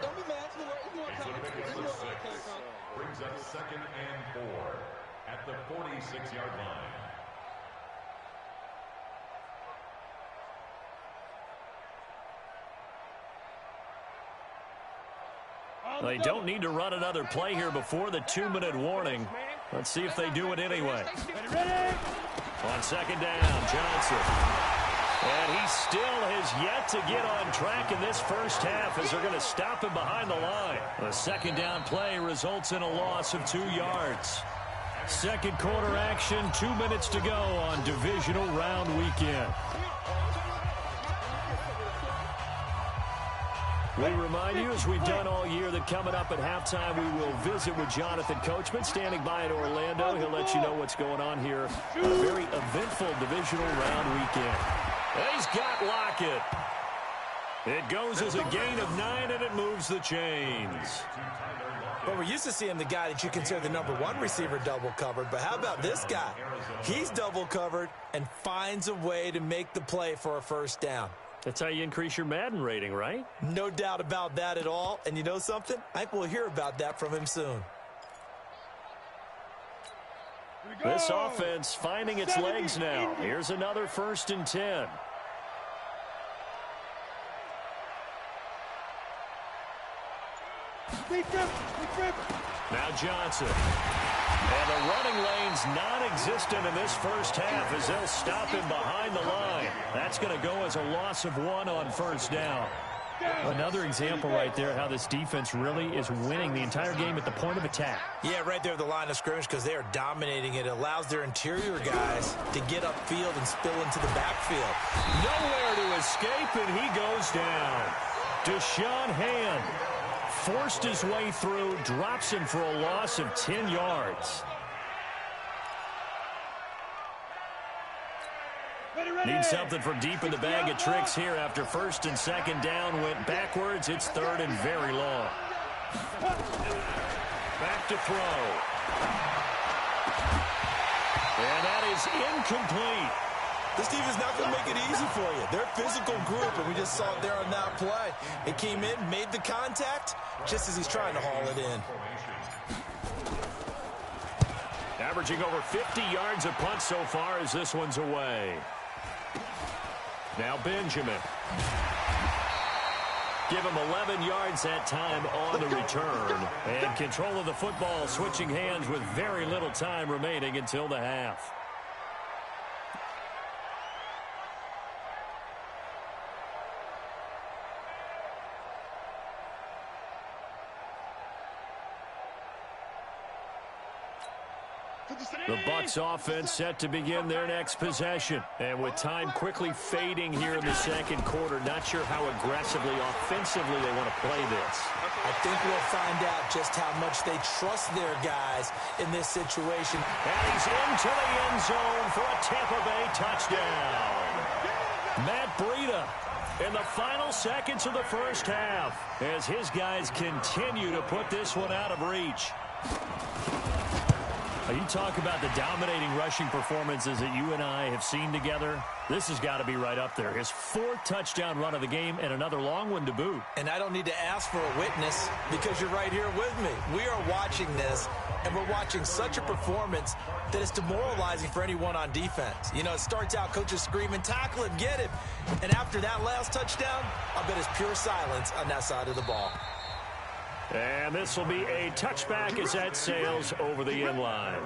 Don't be mad. Brings up 2nd and 4 at the 46-yard line. They don't need to run another play here before the 2-minute warning. Let's see if they do it anyway. On 2nd down, Johnson. And he still has yet to get on track in this first half as they're going to stop him behind the line. The 2nd down play results in a loss of 2 yards. Second quarter action, 2 minutes to go on divisional round weekend. We remind you, as we've done all year, that coming up at halftime, we will visit with Jonathan Coachman, standing by in Orlando. He'll let you know what's going on here on a very eventful divisional round weekend. He's got Lockett. It goes as a gain of 9, and it moves the chains. Well, we're used to seeing the guy that you consider the #1 receiver double covered, but how about this guy? He's double covered and finds a way to make the play for a first down. That's how you increase your Madden rating, right? No doubt about that at all. And you know something? I think we'll hear about that from him soon. This offense finding its legs now. Here's another 1st and 10. Now Johnson. And the running lane's non-existent in this first half as they'll stop him behind the line. That's going to go as a loss of 1 on 1st down. Another example right there how this defense really is winning the entire game at the point of attack. Yeah, right there at the line of scrimmage because they are dominating it. It allows their interior guys to get upfield and spill into the backfield. Nowhere to escape, and he goes down. Deshaun Hand forced his way through, drops him for a loss of 10 yards. Need something from deep in the bag of tricks here after 1st and 2nd down went backwards. It's 3rd and very long. Back to throw. And that is incomplete. This team is not going to make it easy for you. They're a physical group, and we just saw it there on that play. It came in, made the contact, just as he's trying to haul it in. Averaging over 50 yards a punt so far as this one's away. Now Benjamin. Give him 11 yards that time on the return. And control of the football switching hands with very little time remaining until the half. The Bucs offense set to begin their next possession. And with time quickly fading here in the second quarter, not sure how aggressively, offensively they want to play this. I think we'll find out just how much they trust their guys in this situation. And he's into the end zone for a Tampa Bay touchdown. Matt Breida in the final seconds of the first half as his guys continue to put this one out of reach. You talk about the dominating rushing performances that you and I have seen together. This has got to be right up there. His 4th touchdown run of the game and another long one to boot. And I don't need to ask for a witness because you're right here with me. We are watching this, and we're watching such a performance that it's demoralizing for anyone on defense. You know, it starts out coaches screaming, tackle him, get him. And after that last touchdown, I bet it's pure silence on that side of the ball. And this will be a touchback as that sails over the end line.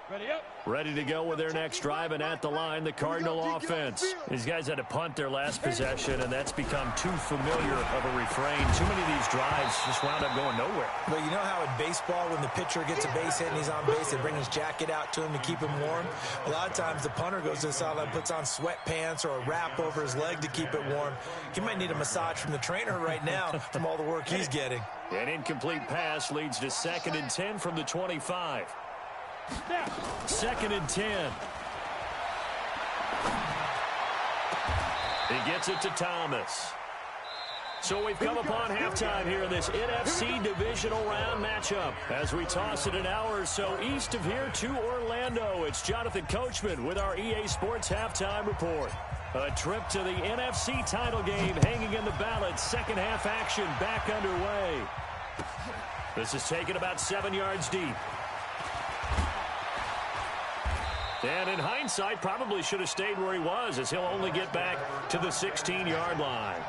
Ready up. Ready to go with their next drive, and at the line, the Cardinal offense. These guys had to punt their last possession, and that's become too familiar of a refrain. Too many of these drives just wound up going nowhere. But you know how in baseball, when the pitcher gets a base hit and he's on base, they bring his jacket out to him to keep him warm? A lot of times the punter goes to the sideline, puts on sweatpants or a wrap over his leg to keep it warm. He might need a massage from the trainer right now from all the work he's getting. An incomplete pass leads to 2nd and 10 from the 25. 2nd and 10. He gets it to Thomas. So we've come upon halftime here in this NFC divisional round matchup. As we toss it an hour or so east of here to Orlando, it's Jonathan Coachman with our EA Sports Halftime Report. A trip to the NFC title game hanging in the balance. Second half action back underway. This is taken about 7 yards deep. And in hindsight, probably should have stayed where he was, as he'll only get back to the 16-yard line.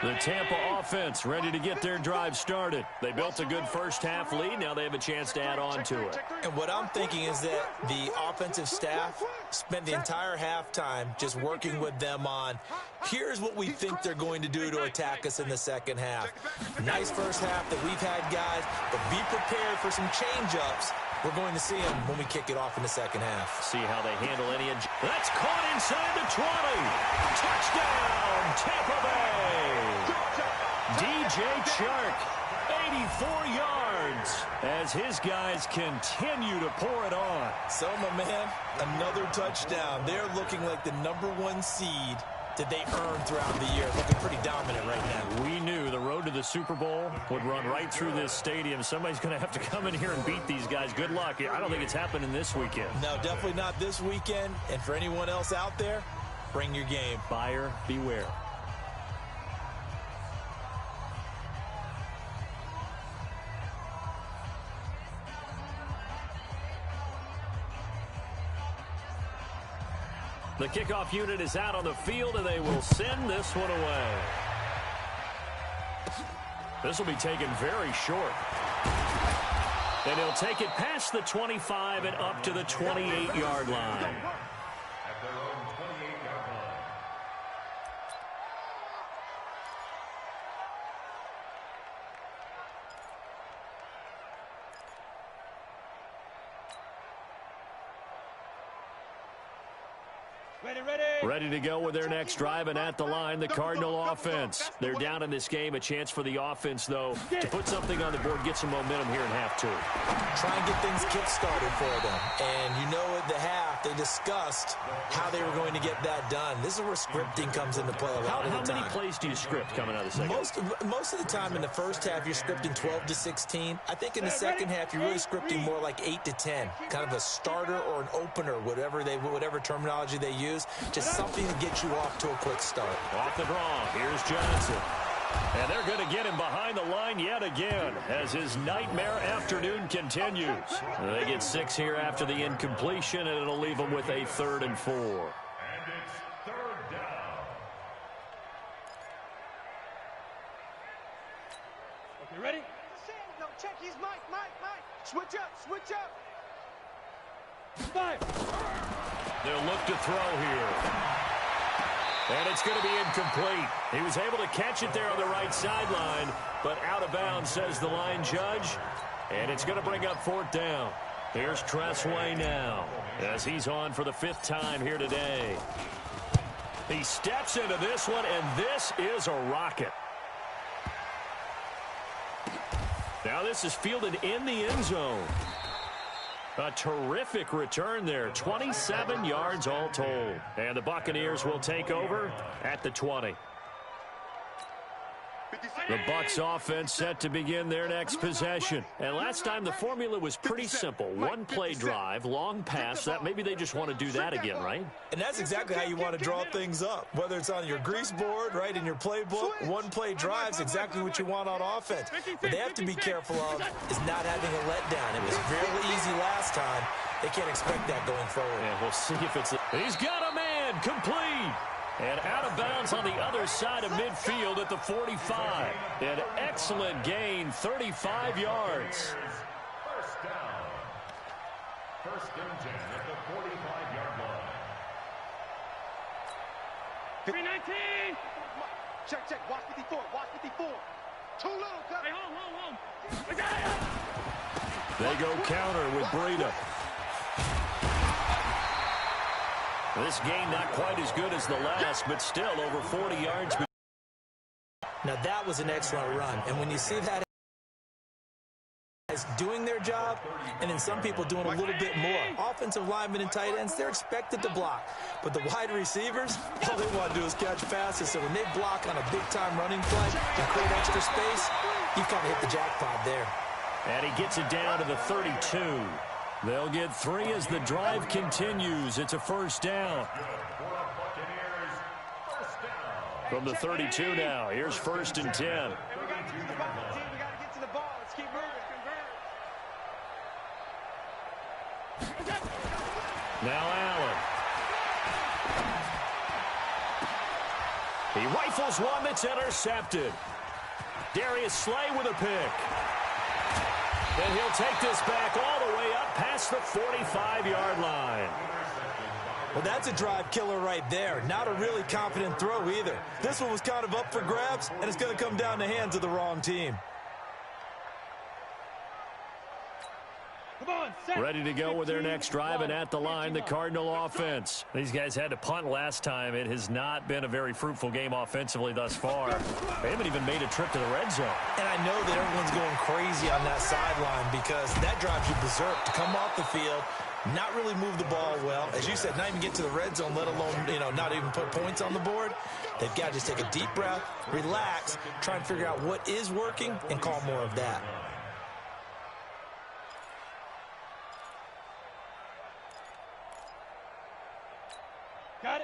The Tampa offense ready to get their drive started. They built a good first-half lead. Now they have a chance to add on to it. And what I'm thinking is that the offensive staff spent the entire halftime just working with them on, here's what we think they're going to do to attack us in the second half. Nice first half that we've had, guys, but be prepared for some change-ups. We're going to see them when we kick it off in the second half. See how they handle any. That's caught inside the 20. Touchdown, Tampa Bay. DJ Chark, 84 yards, as his guys continue to pour it on. So, my man, another touchdown. They're looking like the #1 seed that they earned throughout the year. Looking pretty dominant right now. We knew the road to the Super Bowl would run right through this stadium. Somebody's going to have to come in here and beat these guys. Good luck. I don't think it's happening this weekend. No, definitely not this weekend. And for anyone else out there, bring your game. Buyer beware. The kickoff unit is out on the field, and they will send this one away. This will be taken very short. And he'll take it past the 25 and up to the 28-yard line. At their own 28-yard line. Ready to go with their next drive, and at the line, the Cardinal offense. They're down in this game. A chance for the offense, though, to put something on the board, get some momentum here in half two. Try and get things kick-started for them. And you know at the half, they discussed how they were going to get that done. This is where scripting comes into play a lot of the time. How many plays do you script coming out of the second? Most of the time in the first half, you're scripting 12 to 16. I think in the second half, you're really scripting more like 8 to 10. Kind of a starter or an opener, whatever terminology they use. Just something to get you off to a quick start. Off the draw, here's Johnson. And they're going to get him behind the line yet again as his nightmare afternoon continues. They get 6 here after the incompletion, and it'll leave them with a 3rd and 4. And it's 3rd down. Okay, ready? No, check his mic. Switch up. 5. They'll look to throw here. And it's going to be incomplete. He was able to catch it there on the right sideline, but out of bounds, says the line judge. And it's going to bring up 4th down. Here's Tressway now as he's on for the 5th time here today. He steps into this one, and this is a rocket. Now this is fielded in the end zone. A terrific return there, 27 yards all told. And the Buccaneers will take over at the 20. The Bucs offense set to begin their next possession. And last time the formula was pretty simple. 1-play drive, long pass. That maybe they just want to do that again, right? And that's exactly how you want to draw things up. Whether it's on your grease board, right, in your playbook, 1-play drive is exactly what you want on offense. What they have to be careful of is not having a letdown. It was fairly easy last time. They can't expect that going forward. And we'll see if it's... He's got a man, complete. And out of bounds on the other side of midfield at the 45. An excellent gain, 35 yards. First down. 1st and 10 at the 45-yard line. 319. Check. Watch 54. Too little, cut. Hey, hold. I got it. They go counter with Breida. This game not quite as good as the last, but still over 40 yards. Now that was an excellent run. And when you see that just doing their job, and then some people doing a little bit more. Offensive linemen and tight ends, they're expected to block. But the wide receivers, all they want to do is catch passes. So when they block on a big-time running play and create extra space, you've kind of hit the jackpot there. And he gets it down to the 32. They'll get 3 as the drive continues. It's a first down. From the 32 now, here's 1st and 10. We got to get to the ball, team. We got to get to the ball. Let's keep moving. Now Allen. He rifles one that's intercepted. Darius Slay with a pick. And he'll take this back all the way up past the 45-yard line. Well, that's a drive killer right there. Not a really confident throw either. This one was kind of up for grabs, and it's going to come down the hands of the wrong team. Ready to go with their next drive, and at the line, the Cardinal offense. These guys had to punt last time. It has not been a very fruitful game offensively thus far. They haven't even made a trip to the red zone. And I know that everyone's going crazy on that sideline because that drives you berserk to come off the field, not really move the ball well. As you said, not even get to the red zone, let alone, not even put points on the board. They've got to just take a deep breath, relax, try and figure out what is working, and call more of that.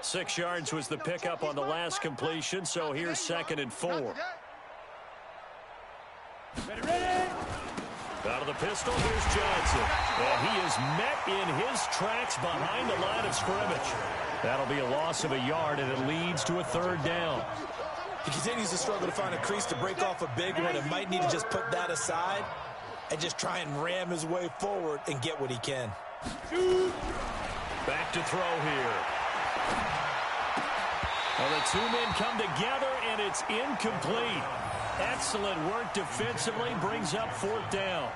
6 yards was the pickup on the last completion, so here's 2nd and 4. Out of the pistol, here's Johnson. And he is met in his tracks behind the line of scrimmage. That'll be a loss of a yard, and it leads to a 3rd down. He continues to struggle to find a crease to break off a big one, and might need to just put that aside and just try and ram his way forward and get what he can. Back to throw here. Well, the 2 men come together, and it's incomplete. Excellent work defensively, brings up 4th down.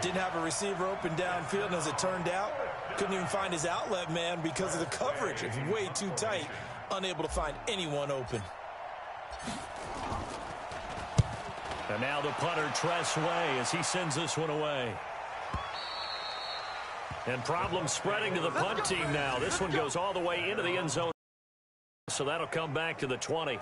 Didn't have a receiver open downfield, and as it turned out, couldn't even find his outlet man because of the coverage. It's way too tight, unable to find anyone open. And now the punter, Tress Way, as he sends this one away. And problems spreading to the punt team now. This one goes all the way into the end zone. So that'll come back to the 20.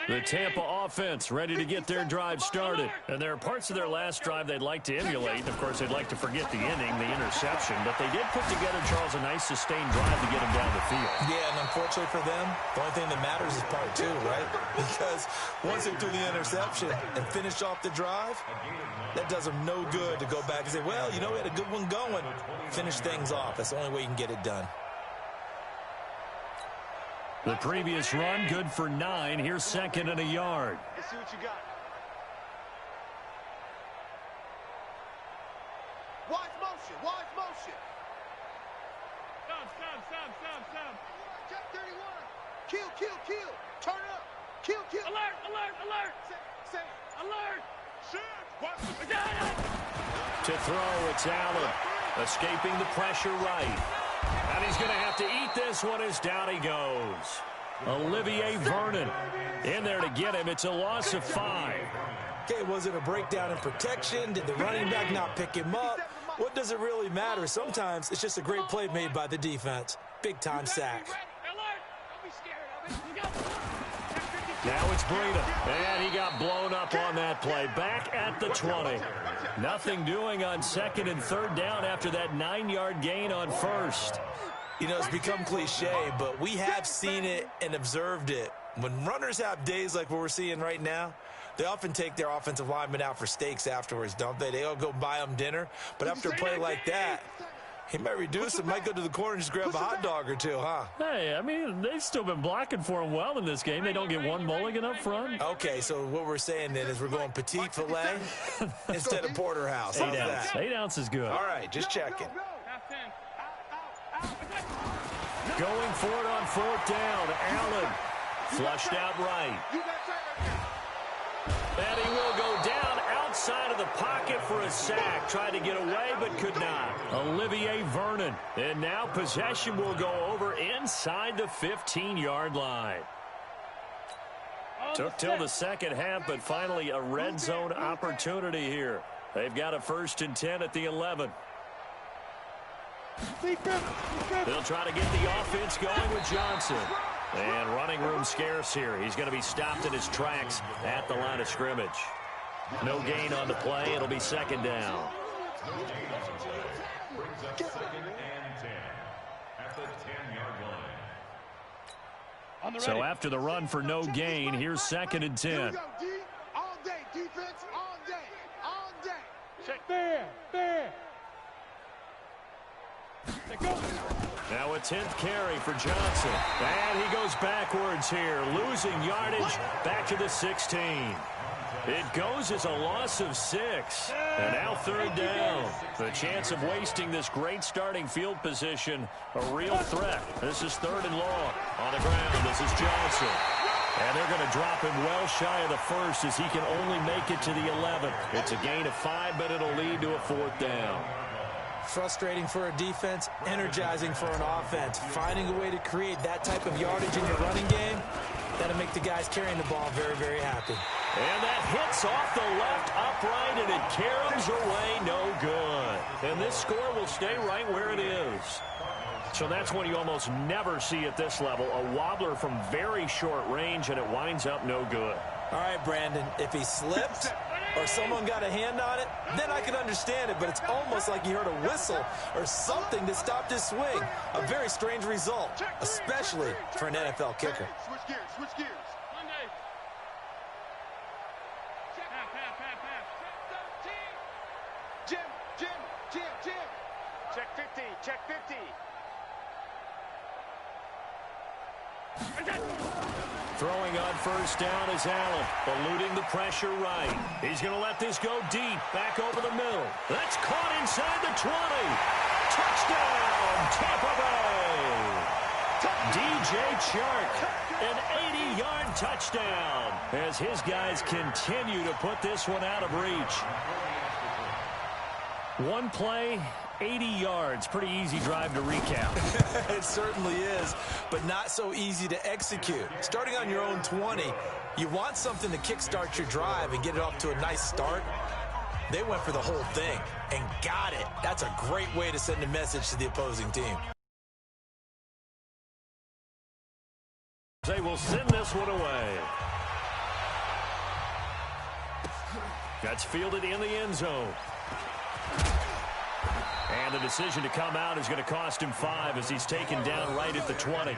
The Tampa offense ready to get their drive started. And there are parts of their last drive they'd like to emulate. Of course, they'd like to forget the inning, the interception. But they did put together, Charles, a nice sustained drive to get them down the field. Yeah, and unfortunately for them, the only thing that matters is part 2, right? Because once they threw the interception and finished off the drive, that does them no good to go back and say, well, we had a good one going. Finish things off. That's the only way you can get it done. The previous run, good for 9. Here's 2nd and a yard. Let's see what you got. Watch motion. Watch motion. Stop. Check 31. Kill. Turn up. Kill. Alert. Say. Alert. Shoot. Watch We got it. To throw, it's Allen. Escaping the pressure right. And he's going to have to eat this one as down he goes. Olivier Vernon in there to get him. It's a loss of 5. Okay, was it a breakdown in protection? Did the running back not pick him up? What does it really matter? Sometimes it's just a great play made by the defense. Big-time sack. Alert. Don't be scared of it. Now it's Breida. And he got blown up on that play. Back at the 20. Nothing doing on 2nd and 3rd down after that 9-yard gain on 1st. It's become cliche, but we have seen it and observed it. When runners have days like what we're seeing right now, they often take their offensive linemen out for steaks afterwards, don't they? They all go buy them dinner. But after a play like that, he might reduce it, might go to the corner and just grab a hot dog or two, huh? Hey, they've still been blocking for him well in this game. They don't get one mulligan up front. Okay, so what we're saying then is we're going petite filet instead of porterhouse. 8 ounce. 8 ounce is good. All right, just checking. Going for it on 4th down. Allen flushed out right. And he will go down out outside of the pocket for a sack. Tried to get away, but could not. Olivier Vernon. And now possession will go over inside the 15-yard line. Took till the second half, but finally a red zone opportunity here. They've got a 1st and 10 at the 11. They'll try to get the offense going with Johnson. And running room scarce here. He's going to be stopped in his tracks at the line of scrimmage. No gain on the play. It'll be 2nd down. Brings up 2nd and 10 at the 10-yard line. So after the run for no gain, here's 2nd and 10. Here we go, D. All day, defense, all day, all day. Check there. Now a 10th carry for Johnson. And he goes backwards here, losing yardage back to the 16. It goes as a loss of 6. And now 3rd down. The chance of wasting this great starting field position, a real threat. This is 3rd and long. On the ground, this is Johnson. And they're going to drop him well shy of the 1st as he can only make it to the 11. It's a gain of 5, but it'll lead to a 4th down. Frustrating for a defense, energizing for an offense. Finding a way to create that type of yardage in your running game, that'll make the guys carrying the ball very, very happy. And that hits off the left upright, and it caroms away no good. And this score will stay right where it is. So that's what you almost never see at this level, a wobbler from very short range, and it winds up no good. All right, Brandon, if he slipped or someone got a hand on it, then I can understand it, but it's almost like he heard a whistle or something that stopped his swing. A very strange result, especially for an NFL kicker. Switch gears. Jim. Check 50. Throwing on 1st down is Allen, eluding the pressure right. He's going to let this go deep, back over the middle. That's caught inside the 20. Touchdown, Tampa Bay. DJ Chark, an 80-yard touchdown as his guys continue to put this one out of reach. One play, 80 yards. Pretty easy drive to recap. It certainly is, but not so easy to execute. Starting on your own 20, you want something to kickstart your drive and get it off to a nice start. They went for the whole thing and got it. That's a great way to send a message to the opposing team. They will send this one away. That's fielded in the end zone. And the decision to come out is going to cost him 5 as he's taken down right at the 20. At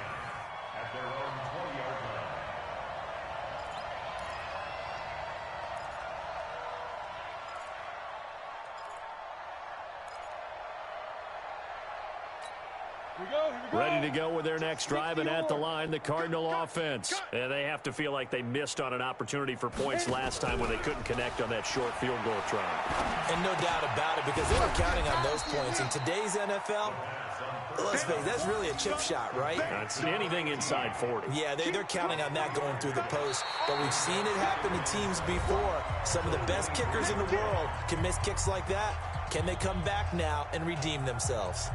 their own 20-yard line. Ready to go with their next drive, and at the line, the Cardinal offense. And they have to feel like they missed on an opportunity for points last time when they couldn't connect on that short field goal try. And no doubt about it, because they were counting on those points. In today's NFL, let's face it, that's really a chip shot, right? That's anything inside 40. Yeah, they're counting on that going through the post. But we've seen it happen to teams before. Some of the best kickers in the world can miss kicks like that. Can they come back now and redeem themselves?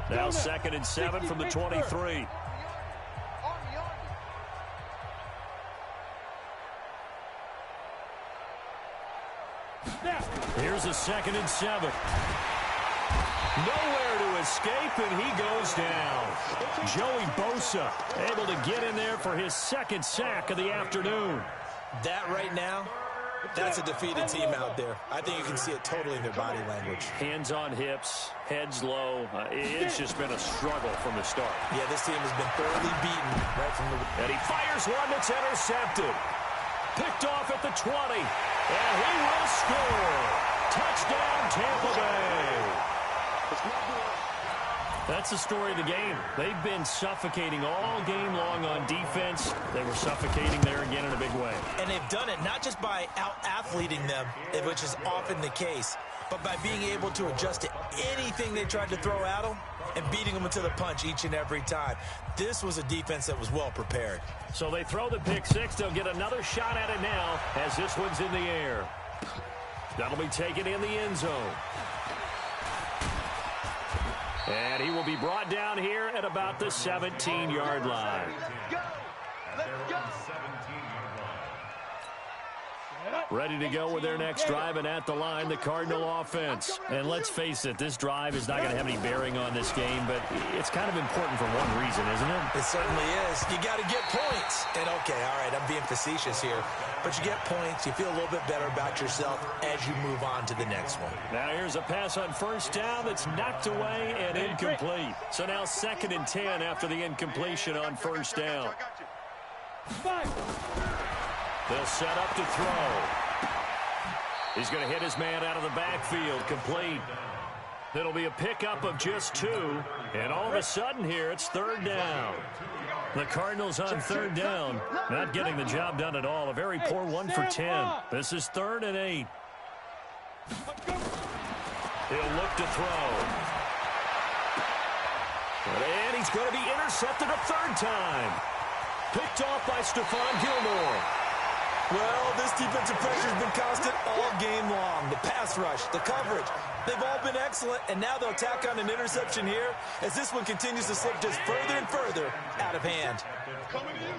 Now 2nd and 7 from the 23. Here's a 2nd and 7. Nowhere to escape, and he goes down. Joey Bosa able to get in there for his 2nd sack of the afternoon. That right now, that's a defeated team out there. I think you can see it totally in their body language. Hands on hips, heads low. It's just been a struggle from the start. Yeah, this team has been thoroughly beaten right from the... And he fires one that's intercepted. Picked off at the 20. And he will score. Touchdown, Tampa Bay. That's the story of the game. They've been suffocating all game long on defense. They were suffocating there again in a big way. And they've done it not just by out-athleting them, which is often the case, but by being able to adjust to anything they tried to throw at them and beating them into the punch each and every time. This was a defense that was well prepared. So they throw the pick six. They'll get another shot at it now as this one's in the air. That'll be taken in the end zone. And he will be brought down here at about the 17-yard line. Let's go. Ready to go with their next drive, and at the line, the Cardinal offense. And let's face it, this drive is not going to have any bearing on this game, but it's kind of important for one reason, isn't it? It certainly is. You got to get points. And, okay, all right, I'm being facetious here, but you get points, you feel a little bit better about yourself as you move on to the next one. Now here's a pass on first down that's knocked away and incomplete. So now 2nd and 10 after the incompletion on first down. They'll set up to throw. He's going to hit his man out of the backfield, complete. It'll be a pickup of just 2, and all of a sudden here, it's 3rd down. The Cardinals on 3rd down, not getting the job done at all. A very poor 1 for 10. This is 3rd and 8. He'll look to throw. And he's going to be intercepted a 3rd time. Picked off by Stephon Gilmore. Well, this defensive pressure has been constant all game long. The pass rush, the coverage, they've all been excellent, and now they'll tack on an interception here as this one continues to slip just further and further out of hand. Coming to you.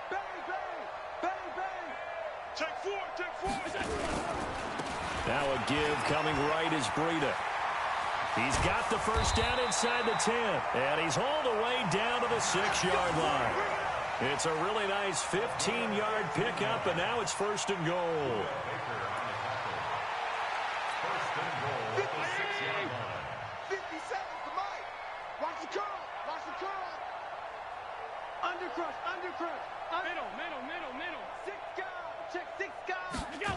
Bang. Take four. Now a give coming right is Breida. He's got the first down inside the 10, and he's hauled away down to the 6-yard line. It's a really nice 15-yard pickup, and now it's 1st and goal. 50 seconds to Mike. Watch the curl. Undercrush. Middle. 6 guys. Check 6 guys. Go.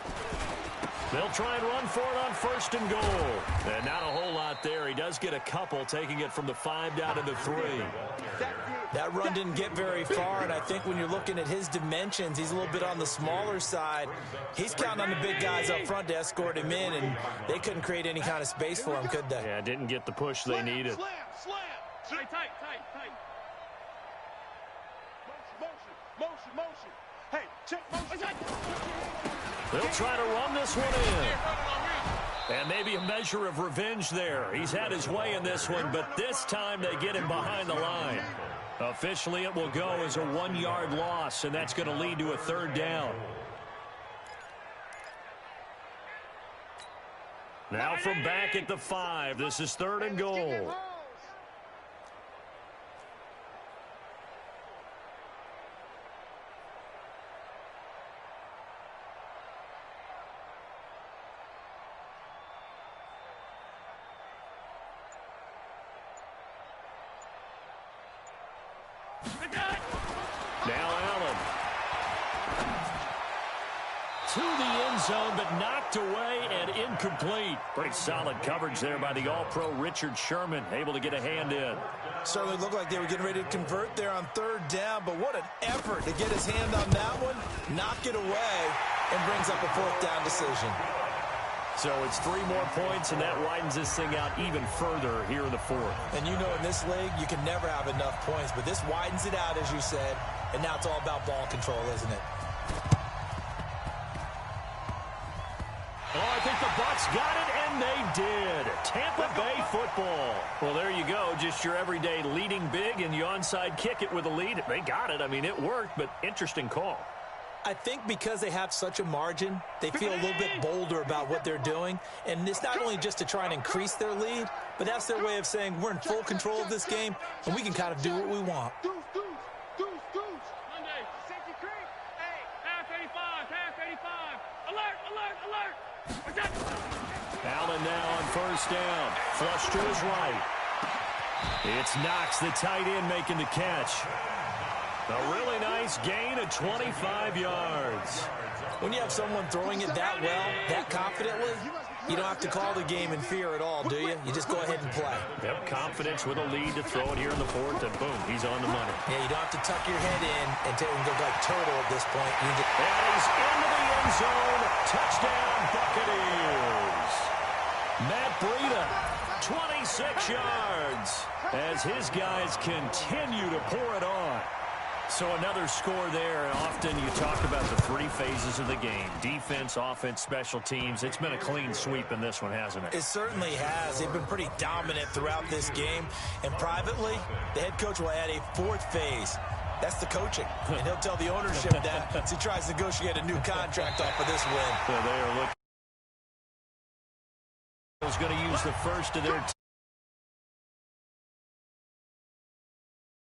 They'll try and run for it on 1st and goal. And not a whole lot there. He does get a couple, taking it from the 5 down to the 3. That run didn't get very far, and I think when you're looking at his dimensions, he's a little bit on the smaller side. He's counting on the big guys up front to escort him in, and they couldn't create any kind of space for him, could they? Yeah, didn't get the push they needed. Slam. Tight. Motion. Hey, check motion. They'll try to run this one in. And maybe a measure of revenge there. He's had his way in this one, but this time they get him behind the line. Officially, it will go as a 1-yard loss, and that's going to lead to a 3rd down. Now from back at the 5, this is 3rd and goal. Now Allen. To the end zone, but knocked away and incomplete. Pretty solid coverage there by the All-Pro Richard Sherman, able to get a hand in. Certainly looked like they were getting ready to convert there on 3rd down, but what an effort to get his hand on that one, knock it away, and brings up a 4th down decision. So it's 3 more points, and that widens this thing out even further here in the 4th. And you know in this league, you can never have enough points, but this widens it out, as you said, and now it's all about ball control, isn't it? Oh, I think the Bucs got it, and they did. Tampa Bay football. Well, there you go. Just your everyday leading big, and you onside kick it with a lead. They got it. I mean, it worked, but interesting call. I think because they have such a margin, they feel a little bit bolder about what they're doing. And it's not only just to try and increase their lead, but that's their way of saying we're in full control of this game, and we can kind of do what we want. Deuce. Monday, safety creep. Hey, half 85. Alert. Allen now on first down. Flush to his right. It's Knox, the tight end, making the catch. A really nice gain of 25 yards. When you have someone throwing it that well, that confidently, You don't have to call the game in fear at all, do you? You just go ahead and play. Yep, confidence with a lead to throw it here in the fourth, and boom, he's on the money. Yeah, you don't have to tuck your head in and go like turtle at this point. You just... And he's into the end zone. Touchdown, Buccaneers. Matt Breida, 26 yards, as his guys continue to pour it on. So another score there, and often you talk about the three phases of the game: defense, offense, special teams. It's been a clean sweep in this one, hasn't it? It certainly has. They've been pretty dominant throughout this game. And privately, the head coach will add a fourth phase. That's the coaching. And he'll tell the ownership that as he tries to negotiate a new contract off of this win. So they are looking. Is going to use the first of their